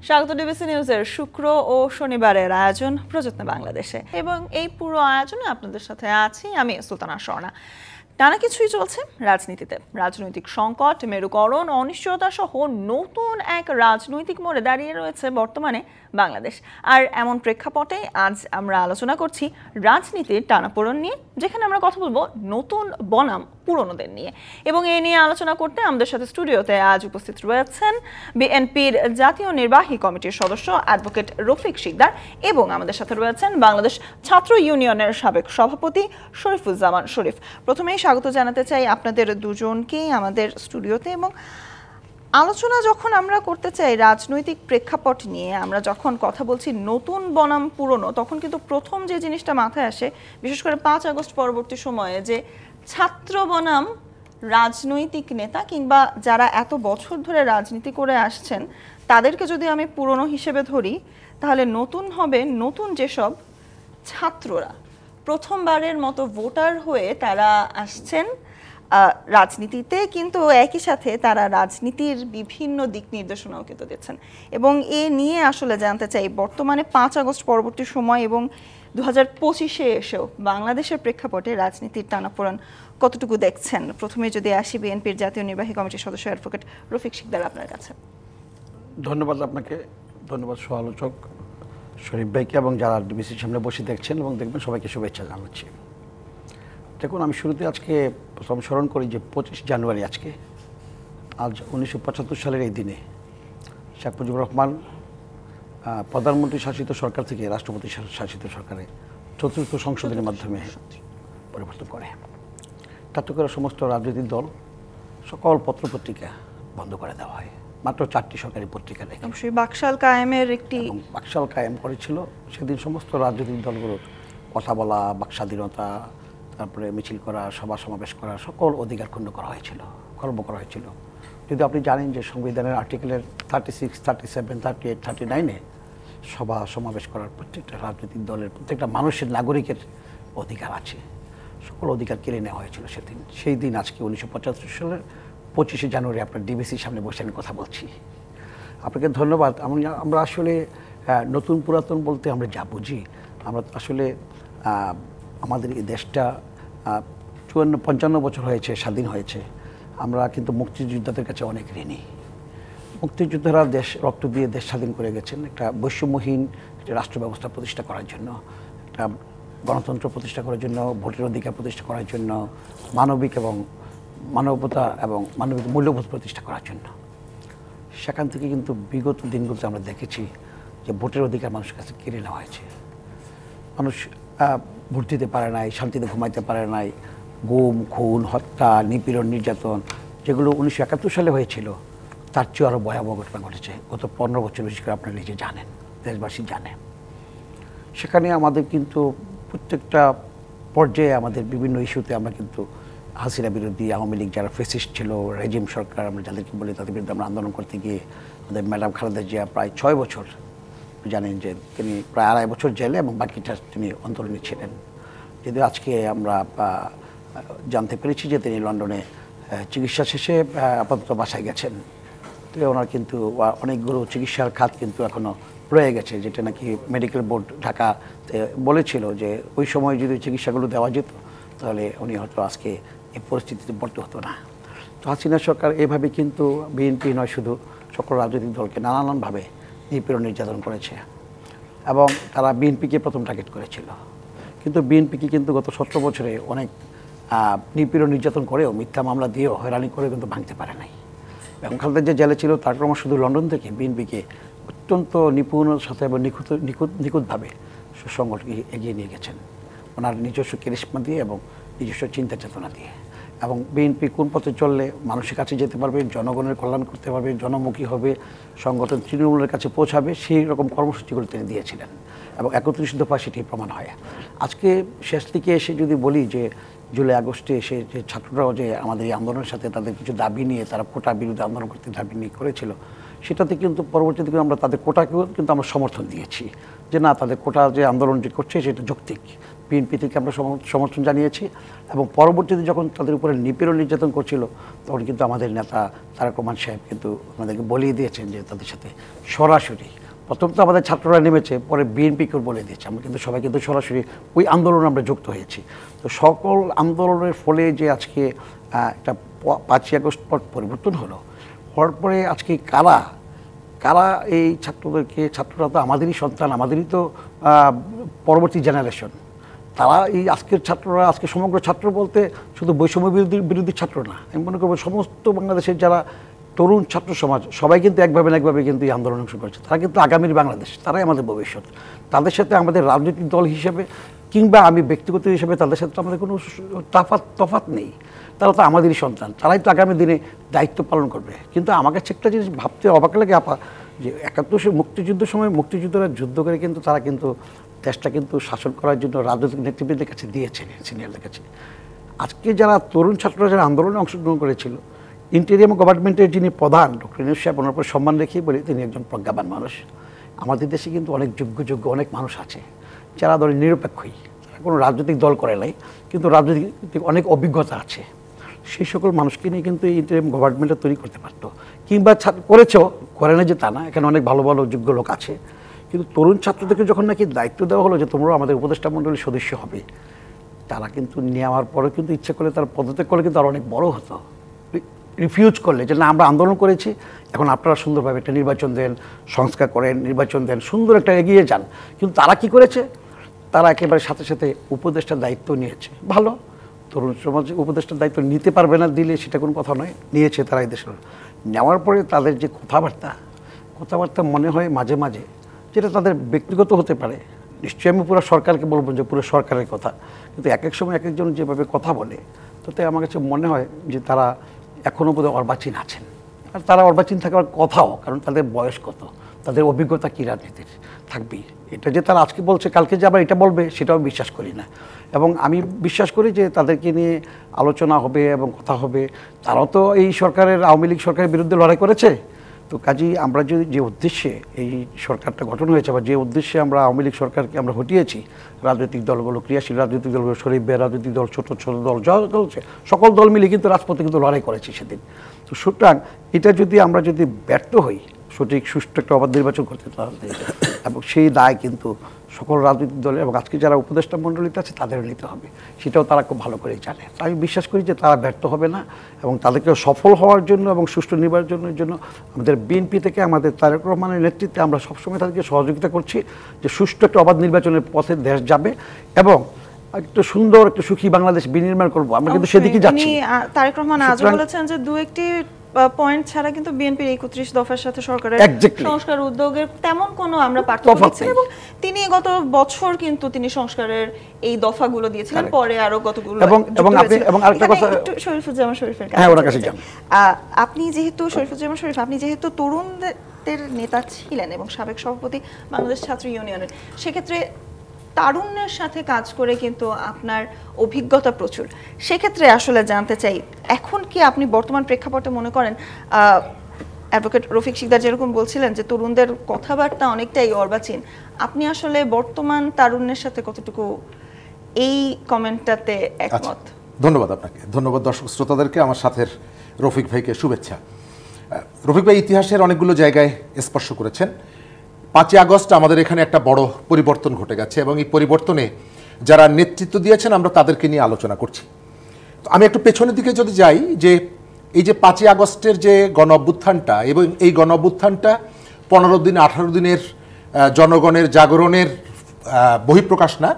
স্বাগত ডিবিসি নিউজের শুক্র ও শনিবারের আয়োজন প্রযত্ন বাংলাদেশে এবং এই পুরো আয়োজনে আপনাদের সাথে আছি আমি সুলতানা স্বর্ণা। টানা কিছুই চলছে রাজনীতিতে, রাজনৈতিক সংকট, মেরুকরণ, অনিশ্চয়তা সহ নতুন এক রাজনৈতিক মোড়ে দাঁড়িয়ে রয়েছে বর্তমানে বাংলাদেশ। আর এমন প্রেক্ষাপটে আজ আমরা আলোচনা করছি রাজনীতির টানাপোড়েন নিয়ে, যেখানে আমরা কথা বলবো নতুন বনাম পুরনোদের নিয়ে। এবং এই নিয়ে আলোচনা করতে আমাদের সাথে স্টুডিওতে আজ উপস্থিত রয়েছেন বিএনপির জাতীয় নির্বাহী কমিটির সদস্য অ্যাডভোকেট রফিক শিকদার এবং আমাদের সাথে রয়েছেন বাংলাদেশ ছাত্র ইউনিয়নের সাবেক সভাপতি শরীফুজ্জামান শরীফ। প্রথমেই স্বাগত জানাতে চাই আপনাদের দুজনকেই আমাদের স্টুডিওতে। এবং আলোচনা যখন আমরা করতে চাই রাজনৈতিক প্রেক্ষাপট নিয়ে, আমরা যখন কথা বলছি নতুন বনাম পুরনো, তখন কিন্তু প্রথম যে জিনিসটা মাথায় আসে, বিশেষ করে 5 আগস্ট পরবর্তী সময়ে, যে ছাত্র বনাম রাজনৈতিক নেতা কিংবা যারা এত বছর ধরে রাজনীতি করে আসছেন তাদেরকে যদি আমি পুরনো হিসেবে ধরি, তাহলে নতুন হবে নতুন যেসব ছাত্ররা প্রথমবারের মতো ভোটার হয়ে তারা আসছেন রাজনীতিতে, কিন্তু একই সাথে তারা রাজনীতির বিভিন্ন দিক নির্দেশনাও কিন্তু দিচ্ছেন। এবং এ নিয়ে আসলে জানতে চাই বর্তমানে 5 আগস্ট পরবর্তী সময় এবং 2025-এ এসেও বাংলাদেশের প্রেক্ষাপটে রাজনীতির টানাপোড়েন কতটুকু দেখছেন। প্রথমে যদি আসি বিএনপির জাতীয় নির্বাহী কমিটির সদস্য অ্যাডভোকেট রফিক শিকদার, আপনার কাছে। ধন্যবাদ আপনাকে, ধন্যবাদ সহ-আলোচক শরীফ ভাইকে এবং যারা ডিবিসির সামনে বসে দেখছেন এবং দেখবেন, সবাইকে শুভেচ্ছা জানাচ্ছি। দেখুন, আমি শুরুতে আজকে প্রথম স্মরণ করি যে 25 জানুয়ারি আজ 1975 সালের এই দিনে শেখ মুজিবুর রহমান প্রধানমন্ত্রী শাসিত সরকার থেকে রাষ্ট্রপতি শাসিত সরকারে চতুর্থ সংশোধনের মাধ্যমে পরিবর্তন করে। তাতে করে সমস্ত রাজনৈতিক দল, সকল পত্রপত্রিকা বন্ধ করে দেওয়া হয়। মাত্র 4টি সরকারি পত্রিকা রেখে বাকশাল কায়েমের একটি বাকশাল কায়েম করেছিল। সেদিন সমস্ত রাজনৈতিক দলগুলোর কথা বলা, বাক স্বাধীনতা, তারপরে মিছিল করা, সভা সমাবেশ করা, সকল অধিকার ক্ষুণ্ণ করা হয়েছিল, খর্ব করা হয়েছিল। যদি আপনি জানেন যে সংবিধানের আর্টিকেলের 36, 37, 38, 39-এ সভা সমাবেশ করার প্রত্যেকটা রাজনৈতিক দলের, প্রত্যেকটা মানুষের, নাগরিকের অধিকার আছে। সকল অধিকার কেড়ে নেওয়া হয়েছিল সেদিন। সেই দিন আজকে 1975 সালের 25শে জানুয়ারি আপনার ডিবিসির সামনে বসে আমি কথা বলছি। আপনাকে ধন্যবাদ। আমরা আসলে নতুন পুরাতন বলতে আমরা যা বুঝি, আমরা আসলে আমাদের এই দেশটা 55 বছর হয়েছে স্বাধীন হয়েছে। আমরা কিন্তু মুক্তিযোদ্ধাদের কাছে অনেক ঋণী। মুক্তিযোদ্ধারা দেশ রক্ত দিয়ে দেশ স্বাধীন করে গেছেন, একটা বৈষম্যহীন একটা রাষ্ট্র ব্যবস্থা প্রতিষ্ঠা করার জন্য, একটা গণতন্ত্র প্রতিষ্ঠা করার জন্য, ভোটের অধিকার প্রতিষ্ঠা করার জন্য, মানবতা এবং মানবিক মূল্যবোধ প্রতিষ্ঠা করার জন্য। সেখান থেকে কিন্তু বিগত দিনগুলোতে আমরা দেখেছি যে ভোটের অধিকার মানুষের কাছে কেড়ে নেওয়া হয়েছে। মানুষ ভোট দিতে পারে নাই, শান্তিতে ঘুমাইতে পারে নাই। গুম, খুন, হত্যা, নিপীড়ন, নির্যাতন, যেগুলো 1971 সালে হয়েছিল, তার চেয়ে আরও ভয়াবহ ঘটনা ঘটেছে গত 15 বছর, বিশেষ করে আপনারা নিজে জানেন, দেশবাসী জানে। সেখানে আমাদের কিন্তু প্রত্যেকটা পর্যায়ে আমাদের বিভিন্ন ইস্যুতে আমরা কিন্তু হাসিনা বিরোধী, আওয়ামী লীগ যারা ফেসিস্ট ছিল, রেজিম সরকার আমরা যাদেরকে বলি, তাদের বিরুদ্ধে আমরা আন্দোলন করতে গিয়ে আমাদের ম্যাডাম খালেদা জিয়া প্রায় 6 বছর, জানেন যে তিনি প্রায় 2.5 বছর জেলে এবং বাকিটা তিনি অন্তরীণে ছিলেন। যদিও আজকে আমরা জানতে পেরেছি যে তিনি লন্ডনে চিকিৎসা শেষে আপাতত বাসায় গেছেন। তো ওনার কিন্তু অনেকগুলো চিকিৎসার খাত কিন্তু এখনও রয়ে গেছে, যেটা নাকি মেডিকেল বোর্ড ঢাকাতে বলেছিল যে ওই সময় যদি চিকিৎসাগুলো দেওয়া যেত তাহলে উনি হয়তো আজকে এই পরিস্থিতিতে পড়তে হতো না। তো হাসিনা সরকার এভাবে কিন্তু বিএনপি নয়, শুধু সকল রাজনৈতিক দলকে নানানভাবে নিপীড়ন নির্যাতন করেছে এবং তারা বিএনপিকে প্রথম টার্গেট করেছিল। কিন্তু বিএনপিকে কিন্তু গত 17 বছরে অনেক নিপীড়ন নির্যাতন করেও, মিথ্যা মামলা দিয়েও, হয়রানি করেও কিন্তু ভাঙতে পারে নাই। এবং খালেদা যে জেলে ছিল তার ক্রমশ শুধু লন্ডন থেকে বিএনপিকে অত্যন্ত নিপুণের সাথে এবং নিখুঁতভাবে সুসংগঠন এগিয়ে নিয়ে গেছেন ওনার নিজস্ব ক্যারিশমা দিয়ে এবং নিজস্ব চিন্তা চেতনা দিয়ে। এবং বিএনপি কোন পথে চললে মানুষের কাছে যেতে পারবে, জনগণের কল্যাণ করতে পারবে, জনমুখী হবে, সংগঠন তৃণমূলের কাছে পৌঁছাবে, সেই রকম কর্মসূচিগুলো তিনি দিয়েছিলেন এবং 31 দফা সেটি প্রমাণ হয়। আজকে শেষ দিকে এসে যদি বলি যে জুলাই আগস্টে এসে যে ছাত্ররাও যে আমাদের এই আন্দোলনের সাথে তাদের কিছু দাবি নিয়ে, তারা কোটা বিরুদ্ধে আন্দোলন করতে দাবি নিয়ে করেছিল, সেটাতে কিন্তু পরবর্তীতে আমরা তাদের কোটাকেও কিন্তু আমরা সমর্থন দিয়েছি যে না, তাদের কোটা যে আন্দোলন যে করছে সেটা যৌক্তিক, বিএনপি থেকে আমরা সমর্থন জানিয়েছি, এবং পরবর্তীতে যখন তাদের উপরে নিপীড়ন নির্যাতন করছিল তখন কিন্তু আমাদের নেতা তারেক রহমান সাহেব কিন্তু আমাদেরকে বলিয়ে দিয়েছেন যে তাদের সাথে সরাসরি, প্রথম তো আমাদের ছাত্ররা নেমেছে, পরে বিএনপিকেও বলে দিয়েছে, আমরা কিন্তু সবাই কিন্তু সরাসরি ওই আন্দোলনে আমরা যুক্ত হয়েছি। তো সকল আন্দোলনের ফলে যে আজকে একটা 5ই আগস্ট পর পরিবর্তন হওয়ার পরে আজকে কারা এই ছাত্ররা তো আমাদেরই সন্তান, আমাদেরই তো পরবর্তী জেনারেশন, তারা এই আজকের ছাত্ররা, আজকে সমগ্র ছাত্র বলতে শুধু বৈষম্য বিরোধী ছাত্র না, আমি মনে করবো সমস্ত বাংলাদেশের যারা তরুণ ছাত্র সমাজ সবাই কিন্তু একভাবে না একভাবে কিন্তু এই আন্দোলন অংশ করেছে। তারা কিন্তু আগামীর বাংলাদেশ, তারাই আমাদের ভবিষ্যৎ। তাদের সাথে আমাদের রাজনৈতিক দল হিসেবে কিংবা আমি ব্যক্তিগত হিসেবে তাদের সাথে আমাদের কোনো তফাৎ নেই। তারা তো আমাদেরই সন্তান, তারাই তো আগামী দিনে দায়িত্ব পালন করবে। কিন্তু আমার কাছে একটা জিনিস ভাবতে অবাক লাগে আপা, যে 71 মুক্তিযুদ্ধের সময় মুক্তিযুদ্ধরা যুদ্ধ করে কিন্তু তারা কিন্তু দেশটা কিন্তু শাসন করার জন্য রাজনৈতিক নেতৃবৃন্দের কাছে দিয়েছেন, সিনিয়রদের কাছে। আজকে যারা তরুণ ছাত্ররা যারা আন্দোলনে অংশগ্রহণ করেছিল, ইন্টেরিয়াম গভর্নমেন্টের যিনি প্রধান ডক্টর ইউনূস সাহেব, ওনার উপর সম্মান রেখেই বলি তিনি একজন প্রজ্ঞাবান মানুষ। আমাদের দেশে কিন্তু অনেক যোগ্য অনেক মানুষ আছে যারা ধরে নিরপেক্ষই, তারা কোনো রাজনৈতিক দল করে নাই, কিন্তু রাজনৈতিক অনেক অভিজ্ঞতা আছে। সেই সকল মানুষকে নিয়ে কিন্তু এই ইন্টারিম গভর্নমেন্টটা তৈরি করতে পারতো, কিংবা করেছেও, করে না যে তা না, এখানে অনেক ভালো যোগ্য লোক আছে। কিন্তু তরুণ ছাত্রদেরকে যখন নাকি দায়িত্ব দেওয়া হলো যে তোমরাও আমাদের উপদেষ্টা মণ্ডলীর সদস্য হবে, তারা কিন্তু নেওয়ার পরে কিন্তু ইচ্ছে করলে তারা পদত্যাগ করলে কিন্তু আরও অনেক বড় হতো। রিফিউজ করলে যে না, আমরা আন্দোলন করেছি, এখন আপনারা সুন্দরভাবে একটা নির্বাচন দেন, সংস্কার করেন, নির্বাচন দেন, সুন্দর একটা এগিয়ে যান। কিন্তু তারা কি করেছে, তারা একেবারে সাথে সাথে উপদেষ্টার দায়িত্ব নিয়েছে। ভালো, তরুণ সমাজ উপদেষ্টার দায়িত্ব নিতে পারবে না, দিলে সেটা কোনো কথা নয়, নিয়েছে তারা এই দেশের। নেওয়ার পরে তাদের যে কথাবার্তা মনে হয় মাঝে মাঝে, যেটা তাদের ব্যক্তিগত হতে পারে, নিশ্চয়ই আমি পুরো সরকারকে বলবো যে পুরো সরকারের কথা, কিন্তু এক এক সময় এক একজন যেভাবে কথা বলে, তাতে আমার কাছে মনে হয় যে তারা এখনও বোধহয় অর্বাচীন আছেন। আর তারা অর্বাচীন থাকার কথাও, কারণ তাদের বয়স কত, তাদের অভিজ্ঞতা কী রাজনীতির থাকবেই। এটা যে তারা আজকে বলছে কালকে যে আবার এটা বলবে, সেটাও বিশ্বাস করি না। এবং আমি বিশ্বাস করি যে তাদেরকে নিয়ে আলোচনা হবে এবং কথা হবে। তারাও তো এই সরকারের, আওয়ামী লীগ সরকারের বিরুদ্ধে লড়াই করেছে। তো কাজেই আমরা যে উদ্দেশ্যে এই সরকারটা গঠন হয়েছে, বা যে উদ্দেশ্যে আমরা আওয়ামী লীগ সরকারকে আমরা হটিয়েছি, রাজনৈতিক দলগুলো, ক্রিয়াশীল রাজনৈতিক দলগুলো, শরীফ ভাইয়ের রাজনৈতিক দল, ছোট দল, যা চলছে সকল দল মিলে কিন্তু রাজপথে কিন্তু লড়াই করেছি সেদিন। তো সুতরাং এটা যদি আমরা ব্যর্থ হই সঠিক সুষ্ঠু একটা অবাধ নির্বাচন করতে, তাহলে এবং সেই দায় কিন্তু সকল রাজনৈতিক দলের এবং আজকে যারা উপদেষ্টা মণ্ডলীতে আছে তাদেরও নিতে হবে, সেটাও তারা খুব ভালো করেই জানে। আমি বিশ্বাস করি যে তারা ব্যর্থ হবে না, এবং তাদেরকে সফল হওয়ার জন্য এবং সুষ্ঠু নির্বাচনের জন্য আমাদের বিএনপি থেকে আমাদের তারেক রহমানের নেতৃত্বে আমরা সবসময় তাদেরকে সহযোগিতা করছি যে সুষ্ঠু একটা অবাধ নির্বাচনের পথে দেশ যাবে এবং একটু সুন্দর একটা সুখী বাংলাদেশ বিনির্মাণ করবো। আমরা কিন্তু সেদিকে যাচ্ছি। তারেক রহমান আজ বলেছেন যে দু একটি পয়েন্ট ছাড়া কিন্তু বিএনপির 31 দফার সাথে সরকারের সংস্কার উদ্যোগের তেমন কোনো আমরা পার্থক্য দেখছি না, এবং তিনি গত বছর কিন্তু তিনি সংস্কারের এই দফাগুলো দিয়েছিলেন, পরে আরো কতগুলো। এবং আরেকটা কথা, শরীফুজ্জামান শরীফের কাছে আপনি যেহেতু তরুণদের নেতা ছিলেন এবং সাবেক সভাপতি বাংলাদেশ ছাত্র ইউনিয়নের, সেক্ষেত্রে তারুণ্যের সাথে কাজ করে কিন্তু আপনার অভিজ্ঞতা প্রচুর। সেক্ষেত্রে আসলে জানতে চাই, এখন কি আপনি বর্তমান প্রেক্ষাপটে মনে করেন, অ্যাডভোকেট রফিক শিকদার যেরকম বলছিলেন যে তরুণদের কথাবার্তা অনেকটাই অর্বাচীন, আপনি আসলে বর্তমান তারুণ্যের সাথে কতটুকু এই কমেন্টটাতে একমত? ধন্যবাদ আপনাকে, ধন্যবাদ দর্শক শ্রোতাদেরকে, আমার সাথে রফিক ভাইকে শুভেচ্ছা। রফিক ভাই ইতিহাসের অনেকগুলো জায়গায় স্পর্শ করেছেন। 5ই আগস্ট আমাদের এখানে একটা বড় পরিবর্তন ঘটে গেছে, এবং এই পরিবর্তনে যারা নেতৃত্ব দিয়েছেন আমরা তাদেরকে নিয়ে আলোচনা করছি। তো আমি একটু পেছনের দিকে যদি যাই, যে এই যে 5ই আগস্টের যে গণ অভ্যুত্থানটা, এবং এই গণ অভ্যুত্থানটা 15 দিন 18 দিনের জনগণের জাগরণের বহিঃপ্রকাশ না,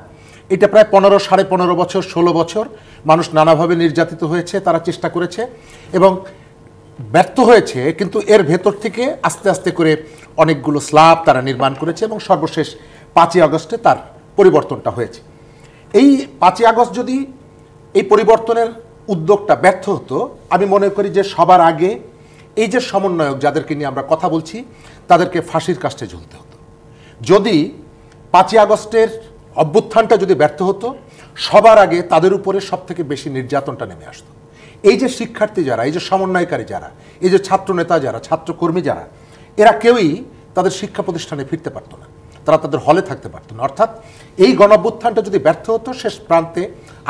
এটা প্রায় 15 সাড়ে 15 বছর 16 বছর মানুষ নানাভাবে নির্যাতিত হয়েছে, তারা চেষ্টা করেছে এবং ব্যর্থ হয়েছে, কিন্তু এর ভেতর থেকে আস্তে আস্তে করে অনেকগুলো স্ল্যাব তারা নির্মাণ করেছে, এবং সর্বশেষ 5ই আগস্টে তার পরিবর্তনটা হয়েছে। এই 5ই আগস্ট যদি এই পরিবর্তনের উদ্যোগটা ব্যর্থ হতো, আমি মনে করি যে সবার আগে এই যে সমন্বয়ক যাদেরকে নিয়ে আমরা কথা বলছি তাদেরকে ফাঁসির কাস্টে ঝুলতে হতো। যদি 5ই আগস্টের অভ্যুত্থানটা যদি ব্যর্থ হতো, সবার আগে তাদের উপরে সব থেকে বেশি নির্যাতনটা নেমে আসতো। এই যে শিক্ষার্থী যারা, এই যে সমন্বয়কারী যারা, এই যে ছাত্র নেতা যারা, ছাত্রকর্মী যারা, এরা কেউই তাদের শিক্ষা প্রতিষ্ঠানে ফিরতে পারতো না, তারা তাদের হলে থাকতে পারত না। অর্থাৎ এই গণঅভ্যুত্থানটা যদি ব্যর্থ হতো শেষ প্রান্তে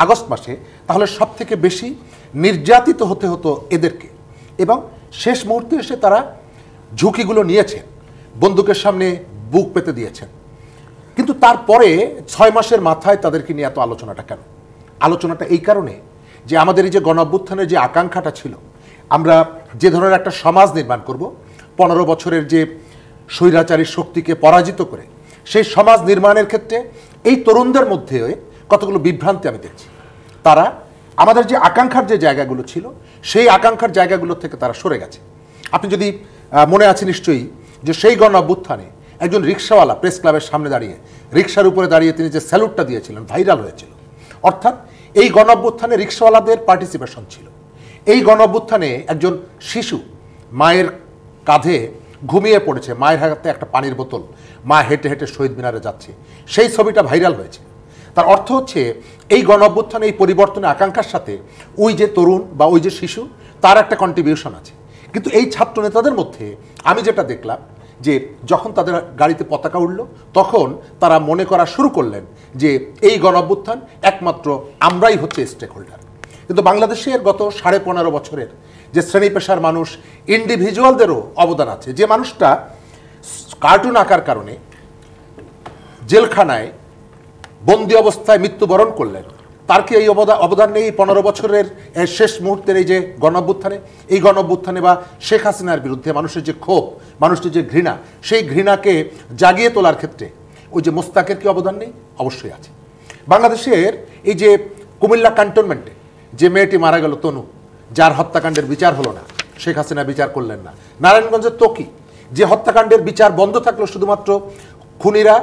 আগস্ট মাসে, তাহলে সব থেকে বেশি নির্যাতিত হতে হতো এদেরকে। এবং শেষ মুহূর্তে এসে তারা ঝুঁকিগুলো নিয়েছেন, বন্দুকের সামনে বুক পেতে দিয়েছেন। কিন্তু তারপরে 6 মাসের মাথায় তাদেরকে নিয়ে এত আলোচনাটা কেন? আলোচনাটা এই কারণে যে আমাদের এই যে গণঅভ্যুত্থানের যে আকাঙ্ক্ষাটা ছিল, আমরা যে ধরনের একটা সমাজ নির্মাণ করব 15 বছরের যে স্বৈরাচারী শক্তিকে পরাজিত করে, সেই সমাজ নির্মাণের ক্ষেত্রে এই তরুণদের মধ্যে কতগুলো বিভ্রান্তি আমি দেখছি। তারা আমাদের যে আকাঙ্ক্ষার যে জায়গাগুলো ছিল, সেই আকাঙ্ক্ষার জায়গাগুলো থেকে তারা সরে গেছে। আপনি যদি মনে আছে নিশ্চয়ই যে সেই গণঅভ্যুত্থানে একজন রিক্সাওয়ালা প্রেস ক্লাবের সামনে দাঁড়িয়ে, রিক্সার উপরে দাঁড়িয়ে তিনি যে স্যালুটটা দিয়েছিলেন, ভাইরাল হয়েছিল। অর্থাৎ এই গণঅভ্যুত্থানে রিক্সাওয়ালাদের পার্টিসিপেশন ছিল। এই গণঅভ্যুত্থানে একজন শিশু মায়ের কাঁধে ঘুমিয়ে পড়েছে, মায়ের হাতে একটা পানির বোতল, মা হেঁটে হেঁটে শহীদ মিনারে যাচ্ছে, সেই ছবিটা ভাইরাল হয়েছে। তার অর্থ হচ্ছে এই গণঅভ্যুত্থানে এই পরিবর্তনের আকাঙ্ক্ষার সাথে ওই যে তরুণ বা ওই যে শিশু, তার একটা কন্ট্রিবিউশন আছে। কিন্তু এই ছাত্র নেতাদের মধ্যে আমি যেটা দেখলাম যে যখন তাদের গাড়িতে পতাকা উঠল, তখন তারা মনে করা শুরু করলেন যে এই গণঅভ্যুত্থান একমাত্র আমরাই হচ্ছে স্টেক হোল্ডার। কিন্তু বাংলাদেশের গত 15.5 বছরের যে শ্রেণী পেশার মানুষ, ইন্ডিভিজুয়ালদেরও অবদান আছে। যে মানুষটা কার্টুন আঁকার কারণে জেলখানায় বন্দি অবস্থায় মৃত্যুবরণ করলেন, তার কি এই অবদান নেই 15 বছরের শেষ মুহূর্তের এই যে গণঅভ্যুত্থানে? এই গণঅভ্যুত্থানে বা শেখ হাসিনার বিরুদ্ধে মানুষের যে ক্ষোভ, মানুষের যে ঘৃণা, সেই ঘৃণাকে জাগিয়ে তোলার ক্ষেত্রে ওই যে মোস্তাকের কি অবদান নেই? অবশ্যই আছে। বাংলাদেশের এই যে কুমিল্লা ক্যান্টনমেন্টে যে মেয়েটি মারা গেল, তনু, যার হত্যাকাণ্ডের বিচার হলো না, শেখ হাসিনা বিচার করলেন না। নারায়ণগঞ্জের ত্বকী, যে হত্যাকাণ্ডের বিচার বন্ধ থাকলো শুধুমাত্র খুনিরা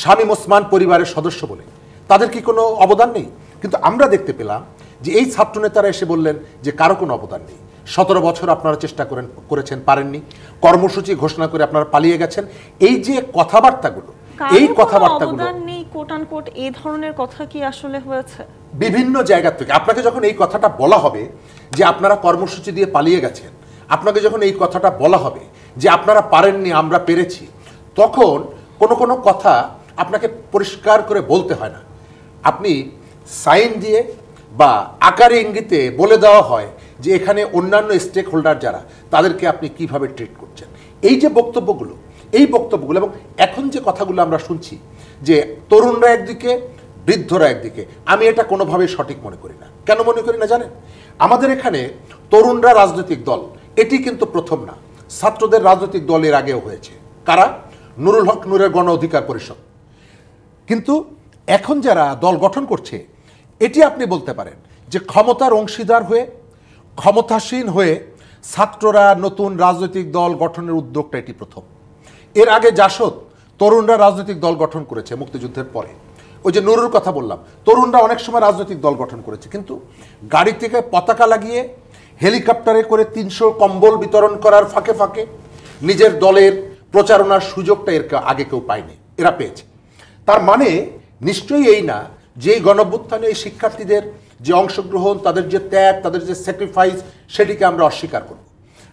শামীম ওসমান পরিবারের সদস্য বলে, তাদের কি কোনো অবদান নেই? কিন্তু আমরা দেখতে পেলাম যে এই ছাত্রনেতারা এসে বললেন যে কারো কোনো অবদান নেই। 17 বছর আপনারা চেষ্টা করেছেন, পারেননি। কর্মসূচি ঘোষণা করে আপনারা পালিয়ে গেছেন। এই যে কথাবার্তাগুলো, এই কথাবার্তাগুলো নেই কোট আনকোট, এই ধরনের কথা কি আসলে হয়েছে? বিভিন্ন জায়গা থেকে আপনাকে যখন এই কথাটা বলা হবে যে আপনারা কর্মসূচি দিয়ে পালিয়ে গেছেন, আপনাকে যখন এই কথাটা বলা হবে যে আপনারা পারেননি, আমরা পেরেছি, তখন কোনো কোনো কথা আপনাকে পরিষ্কার করে বলতে হয় না। আপনি সাইন দিয়ে বা আকারে ইঙ্গিতে বলে দেওয়া হয় যে এখানে অন্যান্য স্টেক হোল্ডার যারা, তাদেরকে আপনি কিভাবে ট্রিট করছেন। এই যে বক্তব্যগুলো, এই বক্তব্যগুলো এবং এখন যে কথাগুলো আমরা শুনছি যে তরুণরা একদিকে, বৃদ্ধরা একদিকে, আমি এটা কোনোভাবেই সঠিক মনে করি না। কেন মনে করি না জানেন? আমাদের এখানে তরুণরা রাজনৈতিক দল, এটি কিন্তু প্রথম না। ছাত্রদের রাজনৈতিক দল এর আগেও হয়েছে। কারা? নুরুল হক নূরের গণ অধিকার পরিষদ। কিন্তু এখন যারা দল গঠন করছে, এটি আপনি বলতে পারেন যে ক্ষমতার অংশীদার হয়ে, ক্ষমতাসীন হয়ে ছাত্ররা নতুন রাজনৈতিক দল গঠনের উদ্যোগটা এটি প্রথম। এর আগে জাসদ তরুণরা রাজনৈতিক দল গঠন করেছে মুক্তিযুদ্ধের পরে। ওই যে নুরুর কথা বললাম, তরুণরা অনেক সময় রাজনৈতিক দল গঠন করেছে, কিন্তু গাড়ি থেকে পতাকা লাগিয়ে হেলিকপ্টারে করে 300 কম্বল বিতরণ করার ফাঁকে ফাঁকে নিজের দলের প্রচারণার সুযোগটা এর আগে কেউ পায়নি, এরা পেয়েছে। তার মানে নিশ্চয়ই এই না যে এই গণঅভ্যুত্থানে এই শিক্ষার্থীদের যে অংশগ্রহণ, তাদের যে ত্যাগ, তাদের যে স্যাক্রিফাইস, সেটিকে আমরা অস্বীকার করব।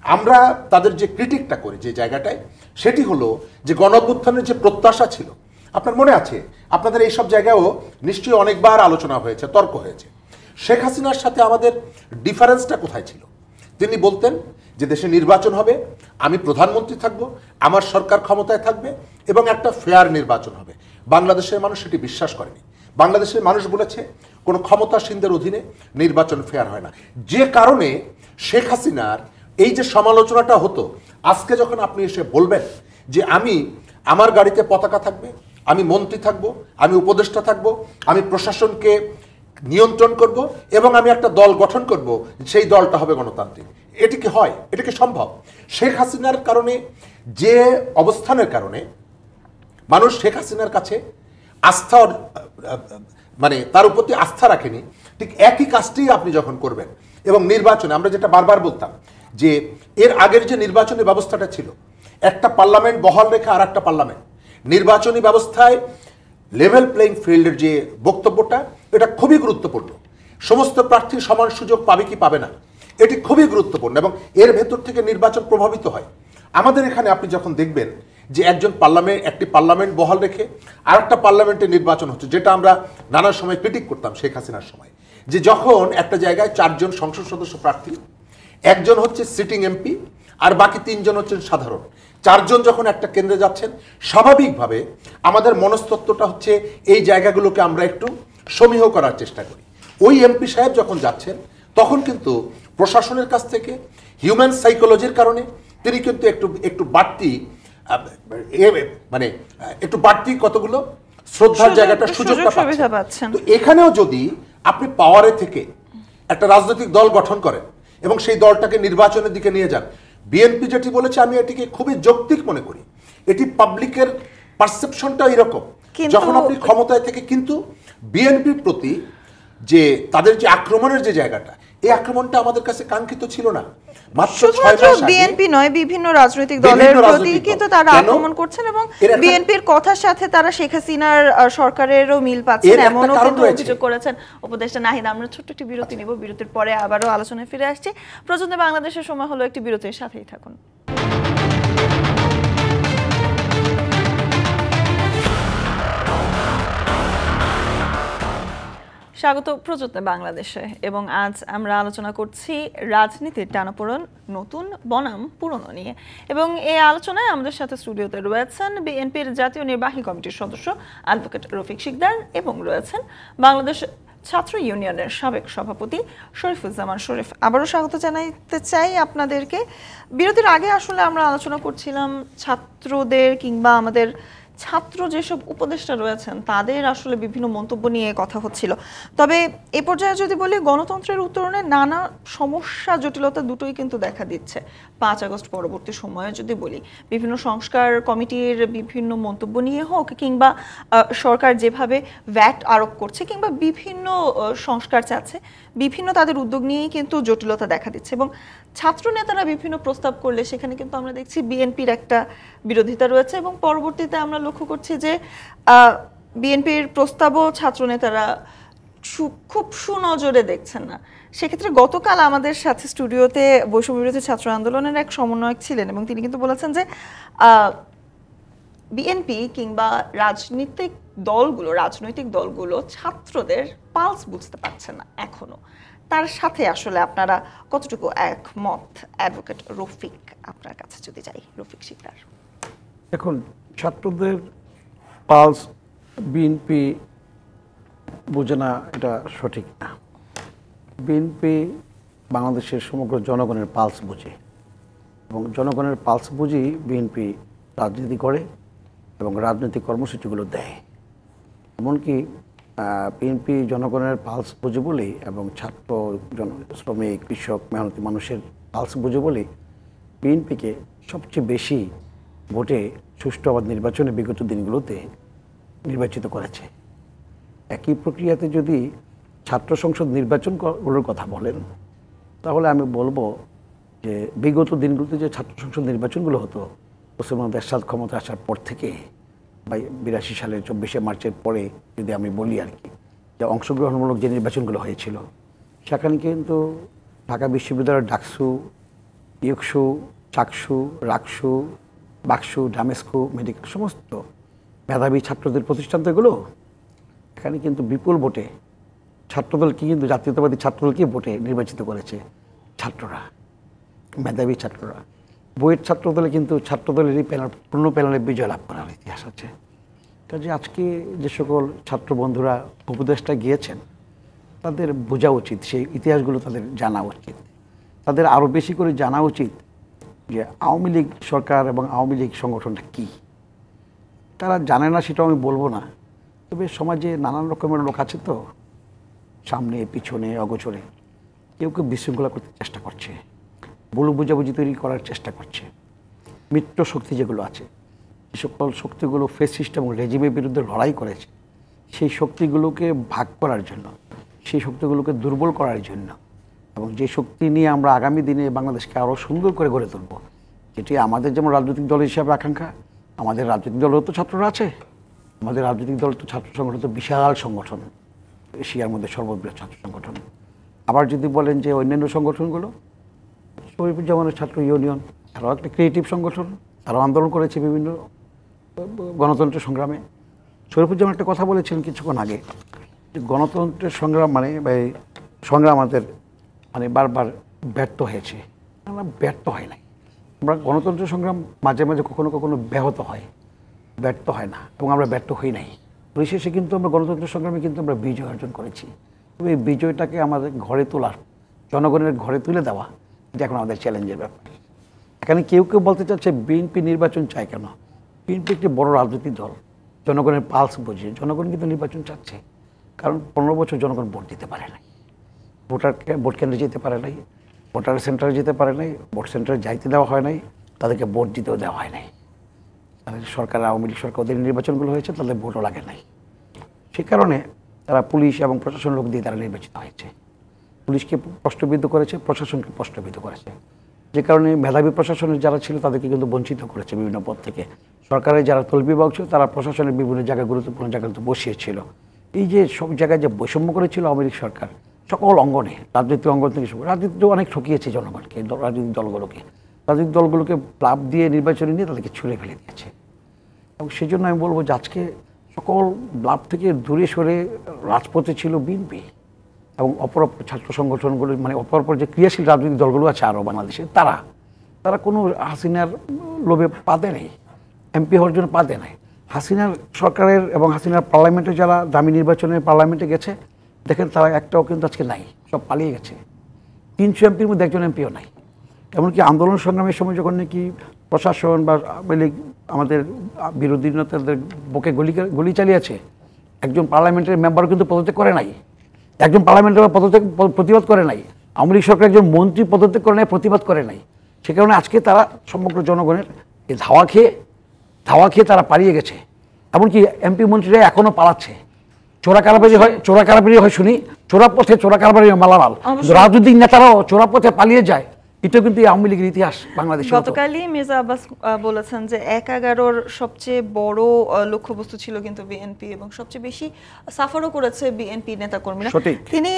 আমরা তাদের যে ক্রিটিকটা করি যে জায়গাটায়, সেটি হলো যে গণঅভ্যুত্থানের যে প্রত্যাশা ছিল, আপনার মনে আছে, আপনাদের এইসব জায়গায়ও নিশ্চয়ই অনেকবার আলোচনা হয়েছে, তর্ক হয়েছে। শেখ হাসিনার সাথে আমাদের ডিফারেন্সটা কোথায় ছিল? তিনি বলতেন যে দেশে নির্বাচন হবে, আমি প্রধানমন্ত্রী থাকব, আমার সরকার ক্ষমতায় থাকবে এবং একটা ফেয়ার নির্বাচন হবে। বাংলাদেশের মানুষ সেটি বিশ্বাস করেনি। বাংলাদেশের মানুষ বলেছে কোনো ক্ষমতাসীনদের অধীনে নির্বাচন ফেয়ার হয় না। যে কারণে শেখ হাসিনার এই যে সমালোচনাটা হতো, আজকে যখন আপনি এসে বলবেন যে আমি, আমার গাড়িতে পতাকা থাকবে, আমি মন্ত্রী থাকব, আমি উপদেষ্টা থাকব, আমি প্রশাসনকে নিয়ন্ত্রণ করব এবং আমি একটা দল গঠন করব, সেই দলটা হবে গণতান্ত্রিক, এটি কি হয়? এটা কি সম্ভব? শেখ হাসিনার কারণে, যে অবস্থানের কারণে মানুষ শেখ হাসিনার কাছে আস্থা, মানে তার প্রতি আস্থা রাখেনি, ঠিক একই কাজটি আপনি যখন করবেন এবং নির্বাচনে, আমরা যেটা বারবার বলতাম যে এর আগের যে নির্বাচনী ব্যবস্থাটা ছিল, একটা পার্লামেন্ট বহাল রেখে আর একটা পার্লামেন্ট, নির্বাচনী ব্যবস্থায় লেভেল প্লেইং ফিল্ডের যে বক্তব্যটা, এটা খুবই গুরুত্বপূর্ণ। সমস্ত প্রার্থী সমান সুযোগ পাবে কি পাবে না, এটি খুবই গুরুত্বপূর্ণ এবং এর ভেতর থেকে নির্বাচন প্রভাবিত হয়। আমাদের এখানে আপনি যখন দেখবেন যে একটি পার্লামেন্ট বহাল রেখে আর একটা পার্লামেন্টে নির্বাচন হচ্ছে, যেটা আমরা নানা সময় ক্রিটিক করতাম শেখ হাসিনার সময়, যে যখন একটা জায়গায় 4 জন সংসদ সদস্য প্রার্থী, একজন হচ্ছে সিটিং এমপি আর বাকি 3 জন হচ্ছেন সাধারণ, 4 জন যখন একটা কেন্দ্রে যাচ্ছেন, স্বাভাবিকভাবে আমাদের মনস্তত্ত্বটা হচ্ছে এই জায়গাগুলোকে আমরা একটু সমীহ করার চেষ্টা করি। ওই এমপি সাহেব যখন যাচ্ছেন তখন কিন্তু প্রশাসনের কাছ থেকে হিউম্যান সাইকোলজির কারণে তিনি কিন্তু একটু বাড়তি মানে একটু বাড়তি কতগুলো শ্রদ্ধার জায়গাটা সুযোগটা পাচ্ছেন। তো এখানেও যদি আপনি পাওয়ারে থেকে একটা রাজনৈতিক দল গঠন করেন এবং সেই দলটাকে নির্বাচনের দিকে নিয়ে যান, বিএনপি যেটি বলেছে আমি এটিকে খুবই যৌক্তিক মনে করি। এটি পাবলিকের পারসেপশনটা এরকম, যখন আপনি ক্ষমতায় থেকে কিন্তু বিএনপির প্রতি যে তাদের যে আক্রমণের যে জায়গাটা, এই আক্রমণটা আমাদের কাছে কাঙ্ক্ষিত ছিল না। মাত্র 6 মাস আগে বিএনপি নয়, বিভিন্ন রাজনৈতিক দলের প্রতি কিন্তু তারা আক্রমণ করছেন এবং বিএনপির কথার সাথে তারা শেখ হাসিনার সরকারেরও মিল পাচ্ছেন, এমনও কিন্তু অভিযোগ করেছেন উপদেষ্টা নাহিদ। আমরা ছোট্ট একটি বিরতি নিব, বিরতির পরে আবারও আলোচনায় ফিরে আসছি। প্রজন্ম বাংলাদেশের সময় হলো একটি বিরতির, সাথেই থাকুন। স্বাগত প্রযত্ন বাংলাদেশে, এবং আজ আমরা আলোচনা করছি রাজনীতির টানাপোড়েন নতুন বনাম পুরনো নিয়ে। এবং এই আলোচনায় আমাদের সাথে স্টুডিওতে রয়েছেন বিএনপির জাতীয় নির্বাহী কমিটির সদস্য অ্যাডভোকেট রফিক শিকদার এবং রয়েছেন বাংলাদেশ ছাত্র ইউনিয়নের সাবেক সভাপতি শরীফুজ্জামান শরীফ। আবারও স্বাগত জানাতে চাই আপনাদেরকে। বিরতির আগে আসলে আমরা আলোচনা করছিলাম ছাত্রদের কিংবা আমাদের ছাত্র যেসব উপদেষ্টা রয়েছেন তাদের আসলে বিভিন্ন মন্তব্য নিয়ে কথা হচ্ছিল। তবে এ পর্যায়ে যদি বলি, গণতন্ত্রের উত্তরণে নানা সমস্যা জটিলতা দুটোই কিন্তু দেখা দিচ্ছে। 5 আগস্ট পরবর্তী সময়ে যদি বলি, বিভিন্ন সংস্কার কমিটির বিভিন্ন মন্তব্য নিয়ে হোক, কিংবা সরকার যেভাবে ভ্যাট আরোপ করছে কিংবা বিভিন্ন সংস্কার চাচ্ছে, বিভিন্ন তাদের উদ্যোগ নিয়েই কিন্তু জটিলতা দেখা দিচ্ছে। এবং ছাত্র নেতারা বিভিন্ন প্রস্তাব করলে সেখানে কিন্তু আমরা দেখছি বিএনপির একটা বিরোধিতা রয়েছে, এবং পরবর্তীতে আমরা লক্ষ্য করছি যে বিএনপির প্রস্তাবও ছাত্র নেতারা খুব সুনজরে দেখছেন না। সেক্ষেত্রে গতকাল আমাদের সাথে স্টুডিওতে বৈষম্য বিরোধী ছাত্র আন্দোলনের এক সমন্বয়ক ছিলেন, এবং তিনি কিন্তু বলেছেন যে বিএনপি কিংবা রাজনৈতিক দলগুলো ছাত্রদের পালস বুঝতে পারছে না এখনো। তার সাথে আসলে আপনারা কতটুকু একমত? অ্যাডভোকেট রফিক, আপনার কাছে যদি যাই। রফিক শিকদার, এখন ছাত্রদের পালস বিএনপি বোঝে না, এটা সঠিক না। বিএনপি বাংলাদেশের সমগ্র জনগণের পালস বোঝে, এবং জনগণের পালস বুঝেই বিএনপি রাজনীতি করে এবং রাজনৈতিক কর্মসূচিগুলো দেয়। এমনকি বিএনপি জনগণের পালস বোঝে বলেই, এবং ছাত্র শ্রমিক কৃষক মেহনতি মানুষের পালস বোঝে বলেই বিএনপিকে সবচেয়ে বেশি ভোটে সুষ্ঠু আবাদ নির্বাচনে বিগত দিনগুলোতে নির্বাচিত করেছে। একই প্রক্রিয়াতে যদি ছাত্র সংসদ নির্বাচনগুলোর কথা বলেন, তাহলে আমি বলবো যে বিগত দিনগুলোতে যে ছাত্র সংসদ নির্বাচনগুলো হতো, পশ্চিমবঙ্গ এরশাদ ক্ষমতা আসার পর থেকে, বা 82 সালের 24শে মার্চের পরে যদি আমি বলি আর কি, যে অংশগ্রহণমূলক যে নির্বাচনগুলো হয়েছিল, সেখানে কিন্তু ঢাকা বিশ্ববিদ্যালয়ের ডাকসু, ইউকসু, চাকসু, রাকসু, বাকসু, ডামেস্কু, মেডিকেল সমস্ত মেধাবী ছাত্রদের প্রতিষ্ঠান তো এগুলো, এখানে কিন্তু বিপুল ভোটে ছাত্রদলকে, কিন্তু জাতীয়তাবাদী ছাত্রদলকে ভোটে নির্বাচিত করেছে ছাত্ররা, মেধাবী ছাত্ররা। বুয়েট ছাত্রদলে কিন্তু ছাত্রদলেরই পূর্ণ প্যানেলে বিজয় লাভ করার ইতিহাস আছে। কাজে আজকে যে সকল ছাত্র বন্ধুরা উপদেষ্টা গিয়েছেন, তাদের বোঝা উচিত, সেই ইতিহাসগুলো তাদের জানা উচিত। তাদের আরও বেশি করে জানা উচিত যে আওয়ামী লীগ সরকার এবং আওয়ামী লীগ সংগঠনটা কী। তারা জানে না সেটাও আমি বলবো না, তবে সমাজে নানান রকমের লোক আছে তো, সামনে পিছনে অগোচরে, কেউ কেউ বিশৃঙ্খলা করতে চেষ্টা করছে, ভুল বুঝাবুঝি তৈরি করার চেষ্টা করছে। মিত্র শক্তি যেগুলো আছে, যে সকল শক্তিগুলো ফ্যাসিস্ট এবং রেজিমের বিরুদ্ধে লড়াই করেছে, সেই শক্তিগুলোকে ভাগ করার জন্য, সেই শক্তিগুলোকে দুর্বল করার জন্য, এবং যে শক্তি নিয়ে আমরা আগামী দিনে বাংলাদেশকে আরও সুন্দর করে গড়ে তুলব, যেটি আমাদের যেমন রাজনৈতিক দল হিসাবে আকাঙ্ক্ষা। আমাদের রাজনৈতিক দলেও তো ছাত্ররা আছে, আমাদের রাজনৈতিক দল তো ছাত্র সংগঠন তো বিশাল সংগঠন, এশিয়ার মধ্যে সর্ববৃহৎ ছাত্র সংগঠন। আবার যদি বলেন যে অন্যান্য সংগঠনগুলো, শরীফুজ্জামানের ছাত্র ইউনিয়ন, তারাও একটা ক্রিয়েটিভ সংগঠন, তারাও আন্দোলন করেছে বিভিন্ন গণতন্ত্রের সংগ্রামে শরীফুজ্জামান একটা কথা বলেছিলেন কিছুক্ষণ আগে, যে গণতন্ত্রের সংগ্রাম মানে সংগ্রাম আমাদের মানে বারবার ব্যর্থ হয়েছে। আমরা ব্যর্থ হয় নাই, আমরা গণতন্ত্রের সংগ্রাম মাঝে মাঝে কখনো কখনো ব্যাহত হয়, ব্যর্থ হয় না, এবং আমরা ব্যর্থ হই নাই। পরিশেষে কিন্তু আমরা গণতন্ত্রের সংগ্রামে কিন্তু আমরা বিজয় অর্জন করেছি। তবে এই বিজয়টাকে আমাদের ঘরে তোলার, জনগণের ঘরে তুলে দেওয়া, এটা এখন আমাদের চ্যালেঞ্জের ব্যাপার। এখানে কেউ কেউ বলতে চাচ্ছে বিএনপি নির্বাচন চায় কেন? বিএনপি একটি বড় রাজনৈতিক দল, জনগণের পালস বুঝে জনগণ কিন্তু নির্বাচন চাচ্ছে। কারণ 15 বছর জনগণ ভোট দিতে পারে নাই, ভোট কেন্দ্রে যেতে পারে নাই, ভোটার সেন্টারে যেতে পারে নাই, ভোট সেন্টারে যাইতে দেওয়া হয় নাই, তাদেরকে ভোট দিতেও দেওয়া হয় নাই। তাদের সরকার, আওয়ামী লীগ সরকার, ওদের নির্বাচনগুলো হয়েছে, তাদের ভোটও লাগে নাই। সে কারণে তারা পুলিশ এবং প্রশাসন লোক দিয়ে তারা নির্বাচিত হয়েছে। পুলিশকে প্রশ্নবিদ্ধ করেছে, প্রশাসনকে প্রশ্নবিদ্ধ করেছে, যে কারণে মেধাবী প্রশাসনের যারা ছিল তাদেরকে কিন্তু বঞ্চিত করেছে বিভিন্ন পদ থেকে। সরকারের যারা তলবিভাগ ছিল তারা প্রশাসনের বিভিন্ন জায়গায়, গুরুত্বপূর্ণ জায়গাগুলোতে বসিয়েছিল। এই যে সব জায়গায় যে বৈষম্য করেছিল আওয়ামী লীগ সরকার, সকল অঙ্গনে, রাজনৈতিক অঙ্গন থেকে শুরু, রাজনীতিও অনেক ঠকিয়েছে জনগণকে, রাজনৈতিক দলগুলোকে লাভ দিয়ে নির্বাচনে নিয়ে তাদেরকে ছুঁড়ে ফেলে দিয়েছে। এবং সেই জন্য আমি বলবো যে আজকে সকল লাভ থেকে দূরে সরে রাজপথে ছিল বিএনপি এবং অপর ছাত্র সংগঠনগুলো, মানে অপর যে ক্রিয়াশীল রাজনৈতিক দলগুলো আছে আরও বাংলাদেশে, তারা কোনো হাসিনার লোভে পা দেয় নাই, এমপি হওয়ার জন্য পা দেয় নাই। হাসিনার সরকারের এবং হাসিনার পার্লামেন্টে যারা দামি নির্বাচনে পার্লামেন্টে গেছে, দেখেন তারা একটাও কিন্তু আজকে নাই, সব পালিয়ে গেছে। 300 এমপির মধ্যে একজন এমপিও নাই। এমনকি আন্দোলন সংগ্রামের সময় যখন নাকি প্রশাসন বা আমাদের বিরোধী নেতাদের বুকে গুলি চালিয়েছে, একজন পার্লামেন্টের মেম্বার কিন্তু পদত্যাগ করে নাই, একজন পার্লামেন্টের প্রতিবাদ করে নাই, আওয়ামী লীগ সরকার একজন মন্ত্রী পদত্যাগ করে নাই, প্রতিবাদ করে নাই। সে কারণে আজকে তারা সমগ্র জনগণের এই ধাওয়া খেয়ে তারা পালিয়ে গেছে। এমনকি এমপি মন্ত্রীরা এখনও পালাচ্ছে। চোরা কারবারি হয় শুনি, চোরা পথে চোরা কারবারি মালামাল, রাজনৈতিক নেতারাও চোরা পথে পালিয়ে যায়। এটা কিন্তু আওয়ামী লীগের ইতিহাস বাংলাদেশে। গতকালই মির্জা আব্বাস বলেছেন যে ১/১১-র সবচেয়ে বড় লক্ষ্যবস্তু ছিল কিন্তু বিএনপি, এবং সবচেয়ে বেশি সাফারও করেছে বিএনপি নেতাকর্মীরা। তিনি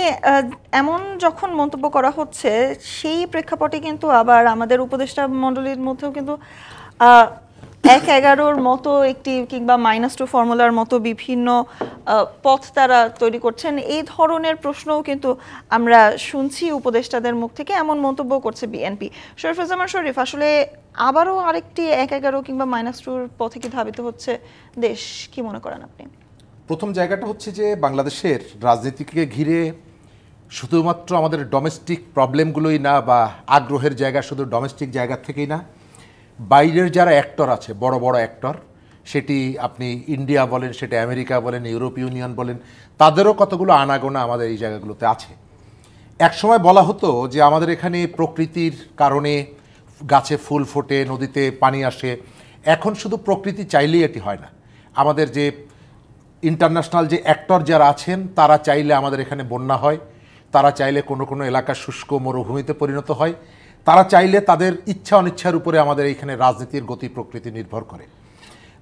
এমন যখন মন্তব্য করা হচ্ছে, সেই প্রেক্ষাপটে কিন্তু আবার আমাদের উপদেষ্টা মণ্ডলীর মধ্যেও কিন্তু ১/১১-র মতো একটি কিংবা -2 ফর্মুলার মতো বিভিন্ন পথ তারা তৈরি করছেন। এই ধরনের প্রশ্নও কিন্তু আমরা শুনছি উপদেষ্টাদের মুখ থেকে, এমন মন্তব্য করছে বিএনপি। শরীফুজ্জামান শরীফ, আসলে আবারও আরেকটি ১/১১ কিংবা -2-র পথে কি ধাবিত হচ্ছে দেশ, কি মনে করেন আপনি? প্রথম জায়গাটা হচ্ছে যে বাংলাদেশের রাজনীতিকে ঘিরে শুধুমাত্র আমাদের ডোমেস্টিক প্রবলেমগুলোই না, বা আগ্রহের জায়গা শুধু ডোমেস্টিক জায়গা থেকেই না, বাইরের যারা অ্যাক্টর আছে, বড় বড় অ্যাক্টর, সেটি আপনি ইন্ডিয়া বলেন, সেটা আমেরিকা বলেন, ইউরোপীয় ইউনিয়ন বলেন, তাদেরও কতগুলো আনাগোনা আমাদের এই জায়গাগুলোতে আছে। একসময় বলা হতো যে আমাদের এখানে প্রকৃতির কারণে গাছে ফুল ফোটে, নদীতে পানি আসে। এখন শুধু প্রকৃতি চাইলেই এটি হয় না, আমাদের যে ইন্টারন্যাশনাল যে অ্যাক্টর যারা আছেন, তারা চাইলে আমাদের এখানে বন্যা হয়, তারা চাইলে কোনো কোনো এলাকা শুষ্ক মরুভূমিতে পরিণত হয়, তারা চাইলে তাদের ইচ্ছা অনিচ্ছার উপরে আমাদের এইখানে রাজনীতির গতি প্রকৃতি নির্ভর করে।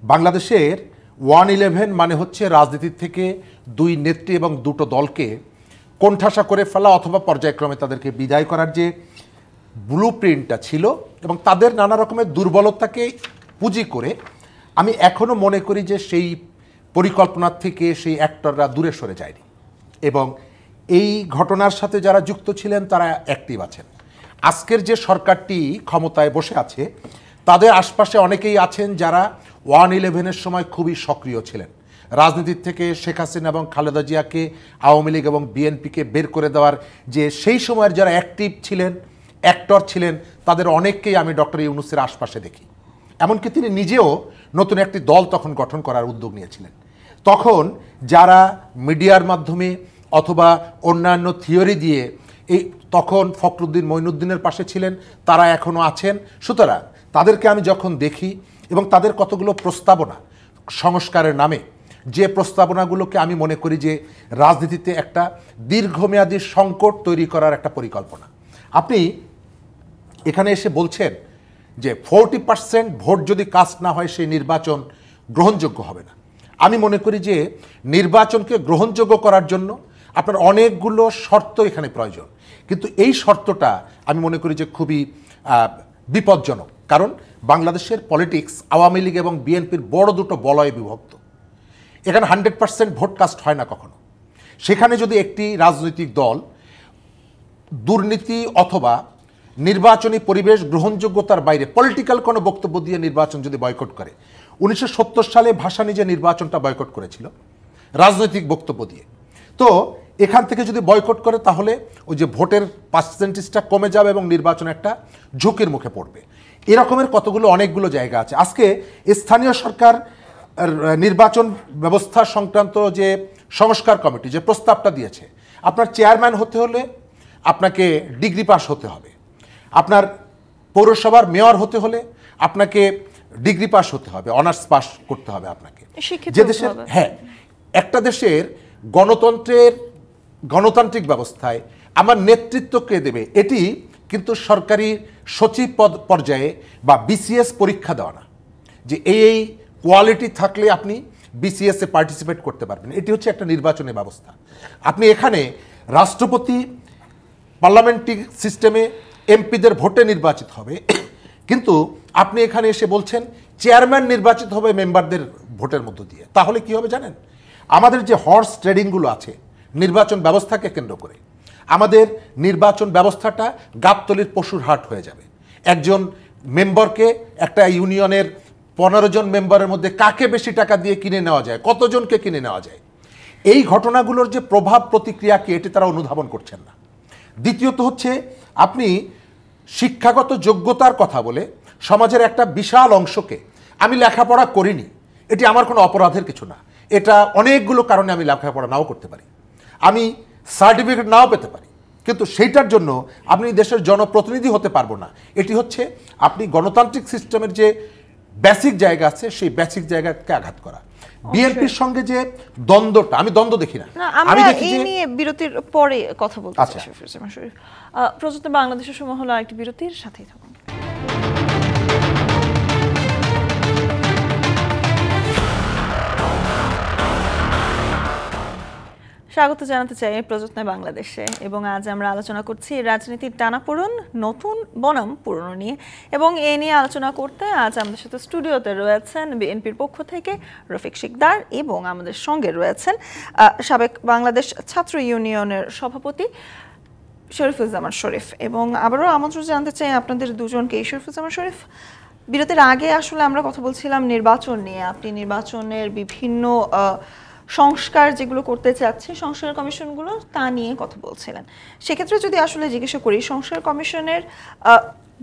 বাংলাদেশের 1-11 মানে হচ্ছে রাজনীতির থেকে 2 নেত্রী এবং 2টো দলকে কোণঠাসা করে ফেলা, অথবা পর্যায়ক্রমে তাদেরকে বিদায় করার যে ব্লু প্রিন্টটা ছিল, এবং তাদের নানা রকমের দুর্বলতাকে পুঁজি করে আমি এখনও মনে করি যে সেই পরিকল্পনার থেকে সেই অ্যাক্টররা দূরে সরে যায়নি, এবং এই ঘটনার সাথে যারা যুক্ত ছিলেন তারা অ্যাক্টিভ আছেন। আজকের যে সরকারটি ক্ষমতায় বসে আছে, তাদের আশপাশে অনেকেই আছেন যারা 1-11-এর সময় খুবই সক্রিয় ছিলেন। রাজনীতির থেকে শেখ হাসিনা এবং খালেদা জিয়াকে, আওয়ামী লীগ এবং বিএনপিকে বের করে দেওয়ার যে সেই সময়ের যারা অ্যাক্টিভ ছিলেন, অ্যাক্টর ছিলেন, তাদের অনেককেই আমি ডক্টর ইউনূসের আশপাশে দেখি। এমনকি তিনি নিজেও নতুন একটি দল তখন গঠন করার উদ্যোগ নিয়েছিলেন। তখন যারা মিডিয়ার মাধ্যমে অথবা অন্যান্য থিওরি দিয়ে তখন ফখরুদ্দিন মঈনুদ্দিনের পাশে ছিলেন, তারা এখনও আছেন। সুতরাং তাদেরকে আমি যখন দেখি, এবং তাদের কতগুলো প্রস্তাবনা সংস্কারের নামে, যে প্রস্তাবনাগুলোকে আমি মনে করি যে রাজনীতিতে একটা দীর্ঘমেয়াদী সংকট তৈরি করার একটা পরিকল্পনা। আপনি এখানে এসে বলছেন যে 40% ভোট যদি কাস্ট না হয় সেই নির্বাচন গ্রহণযোগ্য হবে না। আমি মনে করি যে নির্বাচনকে গ্রহণযোগ্য করার জন্য আপনার অনেকগুলো শর্ত এখানে প্রয়োজন, কিন্তু এই শর্তটা আমি মনে করি যে খুবই বিপজ্জনক। কারণ বাংলাদেশের পলিটিক্স আওয়ামী লীগ এবং বিএনপির বড় দুটো বলয়ে বিভক্ত। এখানে 100% ভোট কাস্ট হয় না কখনো। সেখানে যদি একটি রাজনৈতিক দল দুর্নীতি অথবা নির্বাচনী পরিবেশ গ্রহণযোগ্যতার বাইরে পলিটিক্যাল কোনো বক্তব্য দিয়ে নির্বাচন যদি বয়কট করে, 1970 সালে ভাসানী যে নির্বাচনটা বয়কট করেছিল রাজনৈতিক বক্তব্য দিয়ে, তো এখান থেকে যদি বয়কট করে তাহলে ওই যে ভোটের পার্সেন্টেজটা কমে যাবে এবং নির্বাচন একটা ঝুঁকির মুখে পড়বে। এরকমের কতগুলো অনেকগুলো জায়গা আছে। আজকে স্থানীয় সরকার নির্বাচন ব্যবস্থা সংক্রান্ত যে সংস্কার কমিটি যে প্রস্তাবটা দিয়েছে, আপনার চেয়ারম্যান হতে হলে আপনাকে ডিগ্রি পাস হতে হবে, আপনার পৌরসভার মেয়র হতে হলে আপনাকে ডিগ্রি পাস হতে হবে, অনার্স পাস করতে হবে আপনাকে। যে দেশের একটা দেশের গণতান্ত্রিক ব্যবস্থায় আমার নেতৃত্ব কে দেবে এটি কিন্তু সরকারি সচিব পর্যায়ে বা বিসিএস পরীক্ষা দেওয়া না, যে এই কোয়ালিটি থাকলে আপনি বিসিএসে পার্টিসিপেট করতে পারবেন। এটি হচ্ছে একটা নির্বাচনী ব্যবস্থা। আপনি এখানে রাষ্ট্রপতি পার্লামেন্টারি সিস্টেমে এমপিদের ভোটে নির্বাচিত হবে, কিন্তু আপনি এখানে এসে বলছেন চেয়ারম্যান নির্বাচিত হবে মেম্বারদের ভোটের মধ্য দিয়ে। তাহলে কি হবে জানেন? আমাদের যে হর্স ট্রেডিংগুলো আছে নির্বাচন ব্যবস্থাকে কেন্দ্র করে, আমাদের নির্বাচন ব্যবস্থাটা গাবতলির পশুর হাট হয়ে যাবে। একজন মেম্বারকে একটা ইউনিয়নের 15 জন মেম্বারের মধ্যে কাকে বেশি টাকা দিয়ে কিনে নেওয়া যায়, কতজনকে কিনে নেওয়া যায়, এই ঘটনাগুলোর যে প্রভাব প্রতিক্রিয়া কি এটি তারা অনুধাবন করছেন না। দ্বিতীয়ত হচ্ছে আপনি শিক্ষাগত যোগ্যতার কথা বলে সমাজের একটা বিশাল অংশকে, আমি লেখাপড়া করিনি এটি আমার কোনো অপরাধের কিছু না, এটা অনেকগুলো কারণে আমি লেখাপড়া নাও করতে পারি, আমি সার্টিফিকেট নাও পেতে পারি, কিন্তু সেইটার জন্য আপনি দেশের জনপ্রতিনিধি হতে পারবো না। এটি হচ্ছে আপনি গণতান্ত্রিক সিস্টেমের যে বেসিক জায়গা আছে সেই বেসিক জায়গাকে আঘাত করা। বিএনপির সঙ্গে যে দ্বন্দ্বটা, আমি দ্বন্দ্ব দেখি না, আমি দেখি যে নিয়ে বিরতির পরে কথা বলতে চাই। শরীফ, প্রযুক্ত বাংলাদেশের সময় হলো আরেকটি বিরতির সাথেই থাকুন। স্বাগত জানাতে চাই প্রযত্নে বাংলাদেশে, এবং আজ আমরা আলোচনা করছি রাজনীতির টানাপোড়েন নতুন বনাম পুরনো নিয়ে, এবং এ নিয়ে আলোচনা করতে আজ আমাদের সাথে স্টুডিওতে রয়েছেন বিএনপির পক্ষ থেকে রফিক শিকদার, এবং আমাদের সঙ্গে রয়েছেন সাবেক বাংলাদেশ ছাত্র ইউনিয়নের সভাপতি শরীফুজ্জামান শরীফ। এবং আবারও আমন্ত্রণ জানতে চাই আপনাদের দুজনকে। শরীফুজ্জামান শরীফ, বিরতির আগে আসলে আমরা কথা বলছিলাম নির্বাচন নিয়ে। আপনি নির্বাচনের বিভিন্ন সংস্কার যেগুলো করতে চাচ্ছে সংস্কার কমিশনগুলো, তা নিয়ে কথা বলছিলেন। সেক্ষেত্রে যদি আসলে জিজ্ঞাসা করি, সংস্কার কমিশনের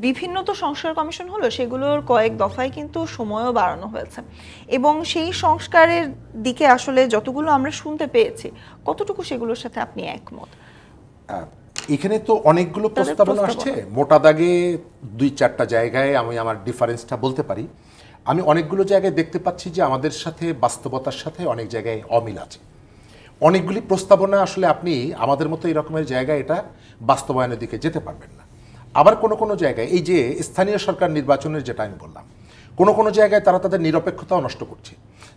বিভিন্ন তো সংস্কার কমিশন হলো, সেগুলোর কয়েক দফায় কিন্তু সময়ও বাড়ানো হয়েছে, এবং সেই সংস্কারের দিকে আসলে যতগুলো আমরা শুনতে পেয়েছি, কতটুকু সেগুলোর সাথে আপনি একমত? এখানে তো অনেকগুলো প্রস্তাবনা আসছে, মোটা দাগে 2-4টা জায়গায় আমি আমার ডিফারেন্সটা বলতে পারি। আমি অনেকগুলো জায়গায় দেখতে পাচ্ছি যে আমাদের সাথে বাস্তবতার সাথে অনেক জায়গায় অমিল আছে। অনেকগুলি প্রস্তাবনা আসলে আপনি আমাদের মতো এরকমের জায়গায় এটা বাস্তবায়নের দিকে যেতে পারবেন না। আবার কোনো কোনো জায়গায় এই যে স্থানীয় সরকার নির্বাচনের যেটা আমি বললাম, কোনো কোনো জায়গায় তারা তাদের নিরপেক্ষতাও নষ্ট করছে।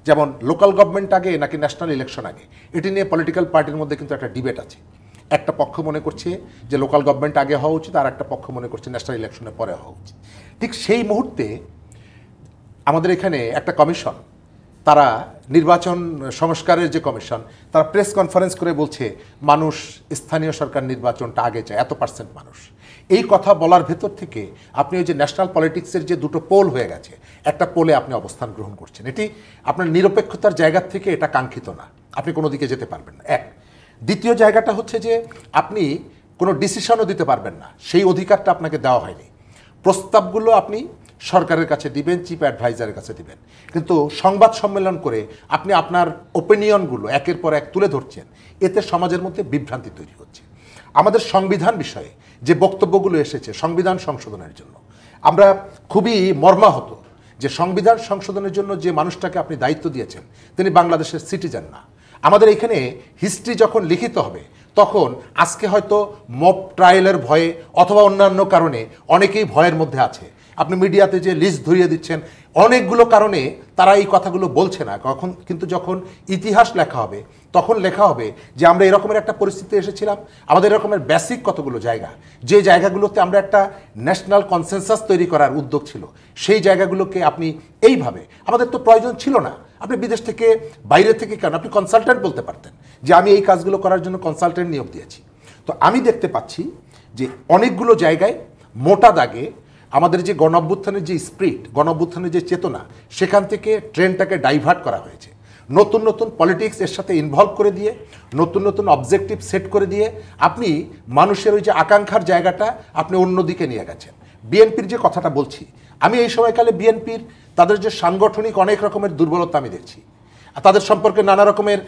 যেমন লোকাল গভর্নমেন্ট আগে নাকি ন্যাশনাল ইলেকশন আগে, এটি নিয়ে পলিটিক্যাল পার্টির মধ্যে কিন্তু একটা ডিবেট আছে। একটা পক্ষ মনে করছে যে লোকাল গভর্নমেন্ট আগে হওয়া উচিত, আর একটা পক্ষ মনে করছে ন্যাশনাল ইলেকশনের পরে হওয়া উচিত। ঠিক সেই মুহূর্তে আমাদের এখানে একটা কমিশন, তারা নির্বাচন সংস্কারের যে কমিশন, তারা প্রেস কনফারেন্স করে বলছে মানুষ স্থানীয় সরকার নির্বাচনটা আগে চায়, এত % মানুষ। এই কথা বলার ভেতর থেকে আপনি ওই যে ন্যাশনাল পলিটিক্সের যে দুটো পোল হয়ে গেছে, একটা পোলে আপনি অবস্থান গ্রহণ করছেন। এটি আপনার নিরপেক্ষতার জায়গা থেকে এটা কাঙ্ক্ষিত না, আপনি কোনো দিকে যেতে পারবেন না। এক, দ্বিতীয় জায়গাটা হচ্ছে যে আপনি কোনো ডিসিশনও দিতে পারবেন না, সেই অধিকারটা আপনাকে দেওয়া হয়নি। প্রস্তাবগুলো আপনি সরকারের কাছে দিবেন, চিফ অ্যাডভাইজারের কাছে দিবেন, কিন্তু সংবাদ সম্মেলন করে আপনি আপনার ওপিনিয়নগুলো একের পর এক তুলে ধরছেন, এতে সমাজের মধ্যে বিভ্রান্তি তৈরি হচ্ছে। আমাদের সংবিধান বিষয়ে যে বক্তব্যগুলো এসেছে সংবিধান সংশোধনের জন্য, আমরা খুবই মর্মাহত যে সংবিধান সংশোধনের জন্য যে মানুষটাকে আপনি দায়িত্ব দিয়েছেন তিনি বাংলাদেশের সিটিজেন না। আমাদের এখানে হিস্ট্রি যখন লিখিত হবে তখন আজকে হয়তো মব ট্রায়ালের ভয়ে অথবা অন্যান্য কারণে অনেকেই ভয়ের মধ্যে আছে, আপনি মিডিয়াতে যে লিস্ট ধরিয়ে দিচ্ছেন, অনেকগুলো কারণে তারা এই কথাগুলো বলছে না। কিন্তু যখন ইতিহাস লেখা হবে তখন লেখা হবে যে আমরা এরকমের একটা পরিস্থিতি এসেছিলাম, আমাদের এরকমের বেসিক কতগুলো জায়গা, যে জায়গাগুলোতে আমরা একটা ন্যাশনাল কনসেনসাস তৈরি করার উদ্যোগ ছিল, সেই জায়গাগুলোকে আপনি এইভাবে, আমাদের তো প্রয়োজন ছিল না, আপনি বিদেশ থেকে বাইরে থেকে কেন, আপনি কনসালট্যান্ট বলতে পারতেন যে আমি এই কাজগুলো করার জন্য কনসালট্যান্ট নিয়োগ দিয়েছি। তো আমি দেখতে পাচ্ছি যে অনেকগুলো জায়গায় মোটা দাগে আমাদের যে গণ অভ্যুত্থানের যে স্পিরিট, গণ অভ্যুত্থানের যে চেতনা, সেখান থেকে ট্রেনটাকে ডাইভার্ট করা হয়েছে। নতুন নতুন পলিটিক্স এর সাথে ইনভলভ করে দিয়ে, নতুন নতুন অবজেক্টিভ সেট করে দিয়ে আপনি মানুষের ওই যে আকাঙ্ক্ষার জায়গাটা আপনি অন্যদিকে নিয়ে গেছেন। বিএনপির যে কথাটা বলছি, আমি এই সময়কালে বিএনপির তাদের যে সাংগঠনিক অনেক রকমের দুর্বলতা আমি দেখছি, তাদের সম্পর্কে নানা রকমের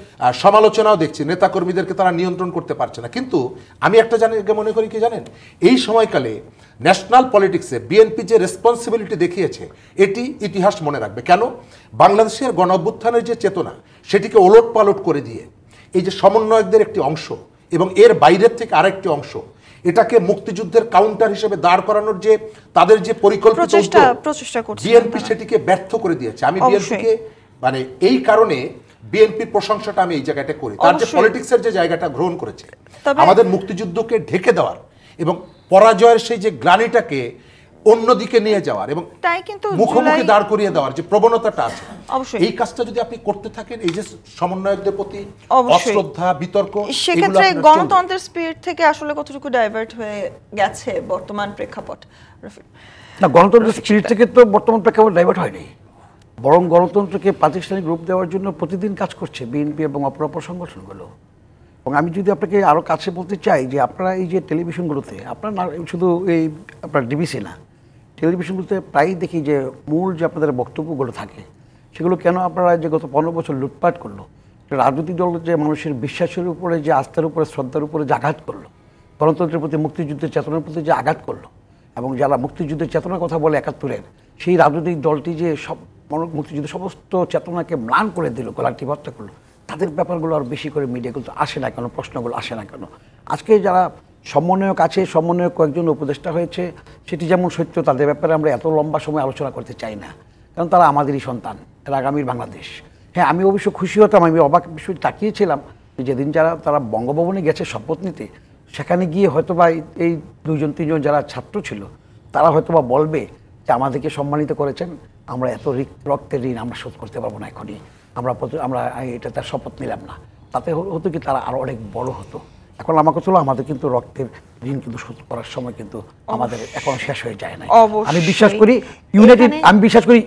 সমালোচনাও দেখছি, নেতাকর্মীদেরকে তারা নিয়ন্ত্রণ করতে পারছে না। কিন্তু আমি একটা মনে করি কি জানেন, এই সময়কালে ন্যাশনাল পলিটিক্সে বিএনপি যে রেসপন্সিবিলিটি দেখিয়েছে এটি ইতিহাস মনে রাখবে। কেন? বাংলাদেশের গণ অভ্যুত্থানের যে চেতনা সেটিকে ওলট পালট করে দিয়ে এই যে সমন্বয়কদের একটি অংশ এবং এর বাইরের থেকে আরেকটি অংশ, এটাকে মুক্তিযুদ্ধের কাউন্টার হিসেবে দাঁড় করানোর যে তাদের যে পরিকল্পিত প্রচেষ্টা করছে, বিএনপি সেটিকে ব্যর্থ করে দিয়েছে। আমি বিএনপিকে মানে এই কারণে বিএনপির প্রশংসাটা আমি এই জায়গাটা করি, তার যে পলিটিক্সের যে জায়গাটা গ্রহণ করেছে, আমাদের মুক্তিযুদ্ধকে ঢেকে দেওয়ার এবং পরাজয়ের সেই যে গ্লানিটাকে অন্যদিকে নিয়ে যাওয়ার এবং তাই কিন্তু মুখোমুখি দাঁড় করিয়ে দেওয়ার যে প্রবণতাটা আছে, এই কাজটা যদি আপনি করতে থাকেন, এই যে সমন্বয়কদের প্রতি অশ্রদ্ধা, বিতর্ক, সেক্ষেত্রে গণতন্ত্রের স্পিরিট থেকে আসলে কতটুকু ডাইভার্ট হয়ে গেছে বর্তমান প্রেক্ষাপট? না, গণতন্ত্রের স্পিরিট থেকে তো বর্তমান প্রেক্ষাপট ডাইভার্ট হয়নি, বরং গণতন্ত্রকে প্রাতিষ্ঠানিক রূপ দেওয়ার জন্য প্রতিদিন কাজ করছে বিএনপি এবং অপর সংগঠনগুলো। এবং আমি যদি আপনাকে আরও কাছে বলতে চাই যে আপনারা এই যে টেলিভিশনগুলোতে, আপনারা শুধু এই আপনার ডিবিসি না, টেলিভিশনগুলোতে প্রায়ই দেখি যে মূল যে আপনাদের বক্তব্যগুলো থাকে সেগুলো কেন আপনারা যে গত 15 বছর লুটপাট করলো, রাজনৈতিক দল যে মানুষের বিশ্বাসের উপরে, যে আস্থার উপরে, শ্রদ্ধার উপরে যে আঘাত করলো, গণতন্ত্রের প্রতি, মুক্তিযুদ্ধের চেতনার প্রতি যে আঘাত করলো, এবং যারা মুক্তিযুদ্ধের চেতনার কথা বলে 71-এর, সেই রাজনৈতিক দলটি যে সব মুক্তিযুদ্ধের সমস্ত চেতনাকে ম্লান করে দিল, গলাটি হত্যা করলো, তাদের ব্যাপারগুলো আর বেশি করে মিডিয়াগুলো আসে না কেন, প্রশ্নগুলো আসে না কেন? আজকে যারা সমন্বয়ক আছে, সমন্বয়ক কয়েকজন উপদেষ্টা হয়েছে, সেটি যেমন সত্য, তাদের ব্যাপারে আমরা এত লম্বা সময় আলোচনা করতে চাই না, কারণ তারা আমাদেরই সন্তান, এর আগামীর বাংলাদেশ। হ্যাঁ, আমি অবশ্য খুশি হতাম, আমি অবাক বিষয় তাকিয়েছিলাম যেদিন তারা বঙ্গভবনে গেছে শপথ নিতে, সেখানে গিয়ে হয়তোবা এই 2-3জন যারা ছাত্র ছিল তারা হয়তোবা বলবে যে আমাদেরকে সম্মানিত করেছেন, আমরা এত রক্তের ঋণ আমরা শোধ করতে পারবো না, এখনই আমরা এটা তার শপথ নিলাম না। তাতে হতো কি, তারা আরো অনেক বড় হতো। এখন আমাকে চলো, আমাদের কিন্তু রক্তের ঋণ কিন্তু শোধ করার সময় কিন্তু আমাদের এখন শেষ হয়ে যায় না। আমি বিশ্বাস করি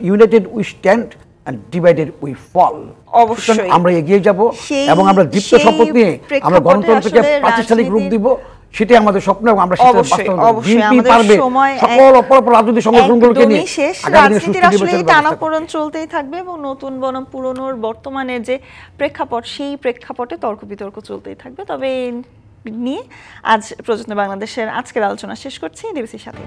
United we stand and divided we fall. অবশ্যই আমরা এগিয়ে যাব এবং আমরা দীপ্ত শপথ নিয়ে আমরা গণতন্ত্রকে প্রাতিষ্ঠানিক রূপ দিব, সেটাই আমাদের স্বপ্ন এবং আমরা সেটা বাস্তবায়ন পারবে। সকল অপর রাজনৈতিক সংগঠনগুলোকে নিয়ে রাজনীতির আসলে টানাপোড়েন চলতেই থাকবে এবং নতুন বনাম পুরনোর বর্তমানে যে প্রেক্ষাপট, সেই প্রেক্ষাপটে তর্ক বিতর্ক চলতেই থাকবে। তবে নিয়ে আজ প্রযত্ন বাংলাদেশের আজকের আলোচনা শেষ করছি। ডিবিসির সাথে